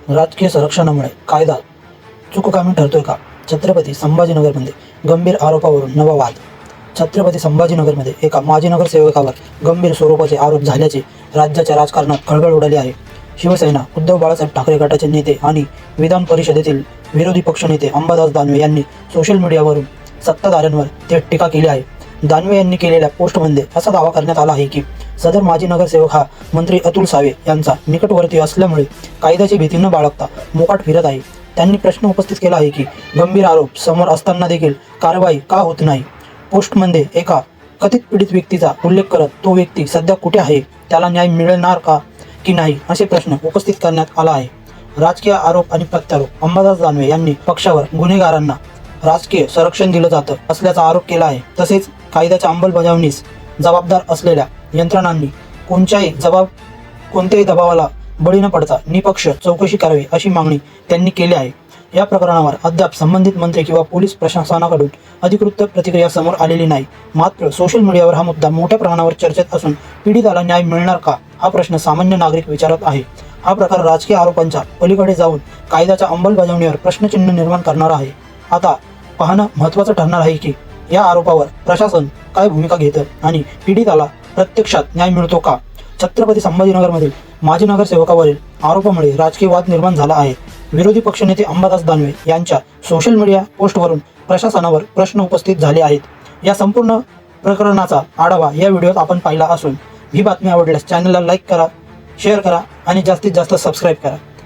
राजकीय संरक्षणामुळे कायदा चुककामी ठरतोय का? छत्रपती संभाजीनगरमध्ये गंभीर आरोपावरून नवा वाद. छत्रपती संभाजीनगरमध्ये एका माजी नगरसेवकावर गंभीर स्वरूपाचे आरोप झाल्याचे राज्याच्या राजकारणात खळबळ उडाली आहे. शिवसेना, उद्धव बाळासाहेब ठाकरे गटाचे नेते आणि विधान परिषदेतील विरोधी पक्षनेते अंबादास दानवे यांनी सोशल मीडियावरून सत्ताधाऱ्यांवर थेट टीका केली आहे. दानवे यांनी केलेल्या पोस्टमध्ये असा दावा करण्यात आला आहे की सदर माजी नगरसेवक हा मंत्री अतुल सावे यांचा निकटवर्ती असल्यामुळे कायद्याची भीती न बाळगता मोकाट फिरत आहे. त्यांनी प्रश्न उपस्थित केला आहे की गंभीर आरोप समोर असताना देखील कारवाई का होत नाही. पोस्टमध्ये एका कथित पीडित व्यक्तीचा उल्लेख करत तो व्यक्ती सध्या कुठे आहे, त्याला न्याय मिळणार का की नाही असे प्रश्न उपस्थित करण्यात आला आहे. राजकीय आरोप आणि प्रत्यारोप. अंबादास दानवे यांनी पक्षावर गुन्हेगारांना राजकीय संरक्षण दिलं जातं असल्याचा आरोप केला आहे. तसेच कायद्याच्या अंमलबजावणीस जबाबदार असलेल्या यंत्रणांनी कोणत्याही दबावाला बळी न पडता निपक्ष चौकशी करावी अशी मागणी त्यांनी केली आहे. या प्रकरणावर अद्याप संबंधित मंत्री किंवा पोलीस प्रशासनाकडून अधिकृत प्रतिक्रिया समोर आलेली नाही. मात्र सोशल मीडियावर हा मुद्दा मोठ्या प्रमाणावर चर्चेत असून पीडिताला न्याय मिळणार का हा प्रश्न सामान्य नागरिक विचारत आहे. हा प्रकार राजकीय आरोपांच्या पलीकडे जाऊन कायद्याच्या अंमलबजावणीवर प्रश्नचिन्ह निर्माण करणार आहे. आता पाहणं महत्त्वाचं ठरणार आहे की या आरोपावर प्रशासन काय भूमिका घेतं आणि पीडिताला प्रत्यक्षात न्याय मिळतो का. छत्रपती संभाजीनगरमधील माजी नगरसेवकावरील आरोपामुळे राजकीय वाद निर्माण झाला आहे. विरोधी पक्षनेते अंबादास दानवे यांच्या सोशल मीडिया पोस्टवरून प्रशासनावर प्रश्न उपस्थित झाले आहेत. या संपूर्ण प्रकरणाचा आढावा या व्हिडिओत आपण पाहिला असून ही बातमी आवडल्यास चॅनलला लाईक करा, शेअर करा आणि जास्तीत जास्त सबस्क्राईब करा.